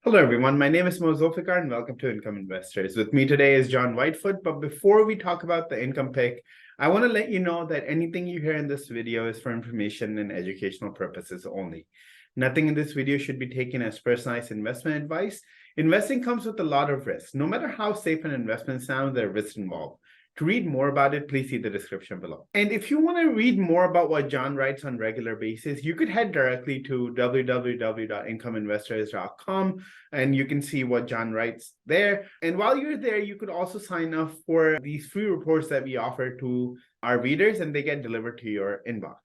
Hello, everyone. My name is Zulfiqar, and welcome to Income Investors. With me today is John Whitefoot. But before we talk about the income pick, I want to let you know that anything you hear in this video is for information and educational purposes only. Nothing in this video should be taken as personalized investment advice. Investing comes with a lot of risks. No matter how safe an investment sounds, there are risks involved. To read more about it, please see the description below. And if you want to read more about what John writes on a regular basis, you could head directly to www.incomeinvestors.com and you can see what John writes there. And while you're there, you could also sign up for these free reports that we offer to our readers, and they get delivered to your inbox.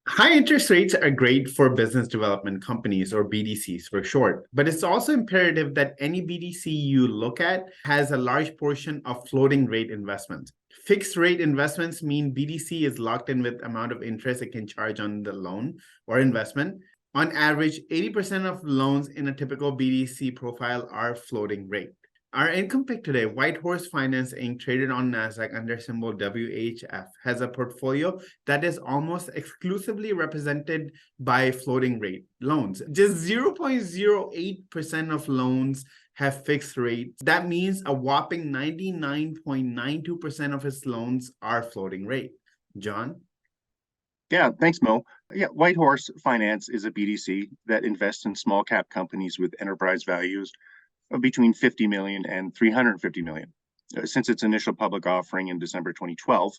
High interest rates are great for business development companies, or BDCs for short, but it's also imperative that any BDC you look at has a large portion of floating rate investments. Fixed rate investments mean BDC is locked in with amount of interest it can charge on the loan or investment. On average, 80% of loans in a typical BDC profile are floating rate. Our income pick today, WhiteHorse Finance Inc., traded on NASDAQ under symbol WHF, has a portfolio that is almost exclusively represented by floating rate loans. Just 0.08% of loans have fixed rates. That means a whopping 99.92% of its loans are floating rate. John? Yeah, thanks, Mo. Yeah, WhiteHorse Finance is a BDC that invests in small cap companies with enterprise values of between 50 million and 350 million. Since its initial public offering in December 2012,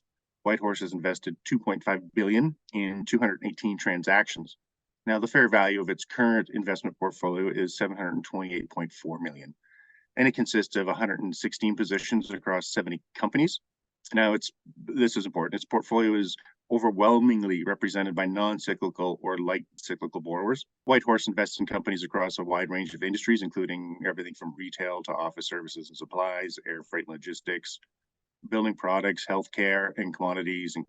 WhiteHorse has invested 2.5 billion in 218 transactions. Now, the fair value of its current investment portfolio is 728.4 million, and it consists of 116 positions across 70 companies. Now, this is important. Its portfolio is overwhelmingly represented by non-cyclical or light cyclical borrowers. WhiteHorse invests in companies across a wide range of industries, including everything from retail to office services and supplies, air freight logistics, building products, healthcare, and commodities and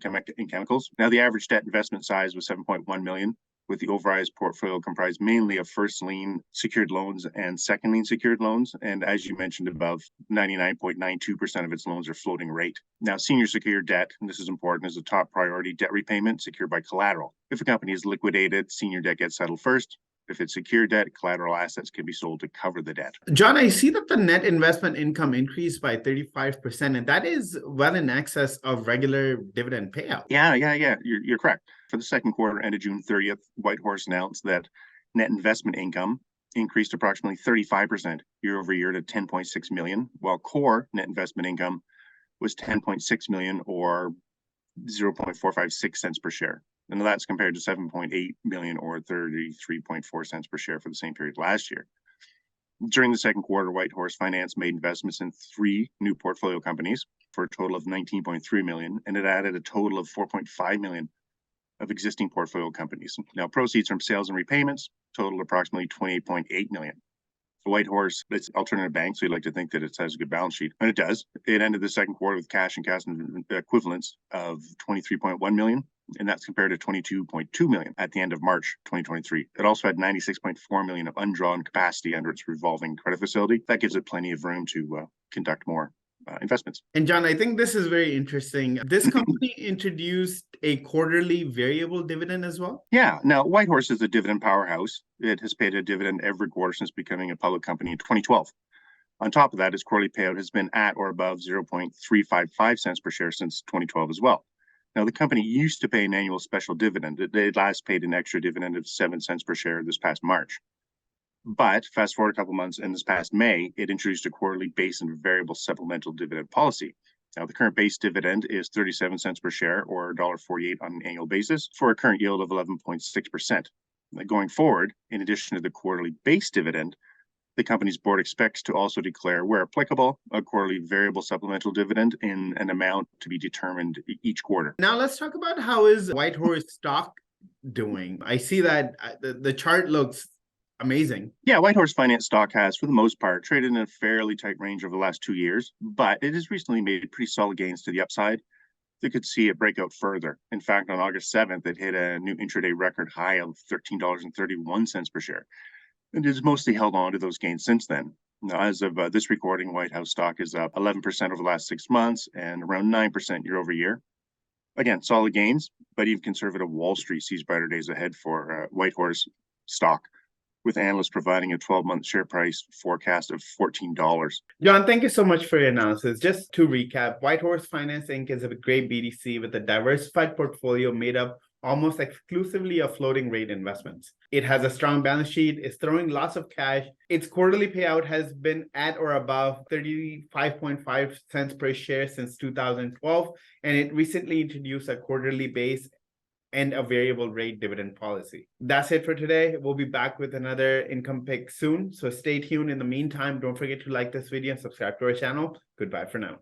chemicals. Now, the average debt investment size was 7.1 million, with the overall portfolio comprised mainly of first lien secured loans and second lien secured loans. And as you mentioned above, 99.92% of its loans are floating rate. Now, senior secured debt, and this is important, is a top priority debt repayment secured by collateral. If a company is liquidated, senior debt gets settled first. If it's secured debt, collateral assets can be sold to cover the debt. John, I see that the net investment income increased by 35%, and that is well in excess of regular dividend payout. Yeah. You're correct. For the second quarter ended June 30th, WhiteHorse announced that net investment income increased approximately 35% year over year to 10.6 million, while core net investment income was 10.6 million, or 0.456 cents per share. And that's compared to 7.8 million or 33.4 cents per share for the same period last year. During the second quarter, WhiteHorse Finance made investments in 3 new portfolio companies for a total of 19.3 million, and it added a total of 4.5 million of existing portfolio companies. Now, proceeds from sales and repayments totaled approximately 28.8 million. WhiteHorse, it's alternative bank, so you'd like to think that it has a good balance sheet, and it does. It ended the second quarter with cash and cash equivalents of 23.1 million, and that's compared to 22.2 million at the end of March 2023. It also had 96.4 million of undrawn capacity under its revolving credit facility. That gives it plenty of room to conduct more investments. And John, I think this is very interesting. This company introduced a quarterly variable dividend as well? Yeah. Now, WhiteHorse is a dividend powerhouse. It has paid a dividend every quarter since becoming a public company in 2012. On top of that, its quarterly payout has been at or above 0.355 cents per share since 2012 as well. Now, the company used to pay an annual special dividend. They last paid an extra dividend of 7 cents per share this past March. But fast forward a couple months, and this past May, it introduced a quarterly base and variable supplemental dividend policy. Now, the current base dividend is 37 cents per share, or $1.48 on an annual basis, for a current yield of 11.6%. Going forward, in addition to the quarterly base dividend, the company's board expects to also declare, where applicable, a quarterly variable supplemental dividend in an amount to be determined each quarter. Now, let's talk about how is WhiteHorse Stock doing. I see that the chart looks amazing. Yeah, WhiteHorse Finance stock has, for the most part, traded in a fairly tight range over the last 2 years, but it has recently made pretty solid gains to the upside. They could see it break out further. In fact, on August 7th, it hit a new intraday record high of $13.31 per share. And it has mostly held on to those gains since then. Now, as of this recording, WhiteHorse stock is up 11% over the last 6 months and around 9% year over year. Again, solid gains, but even conservative Wall Street sees brighter days ahead for WhiteHorse stock. with analysts providing a 12-month share price forecast of $14. John, thank you so much for your analysis. Just to recap, WhiteHorse Finance Inc. is a great BDC with a diversified portfolio made up almost exclusively of floating rate investments. It has a strong balance sheet, is throwing lots of cash. Its quarterly payout has been at or above 35.5 cents per share since 2012, and it recently introduced a quarterly base and a variable rate dividend policy. That's it for today. We'll be back with another income pick soon, so stay tuned. In the meantime, don't forget to like this video and subscribe to our channel. Goodbye for now.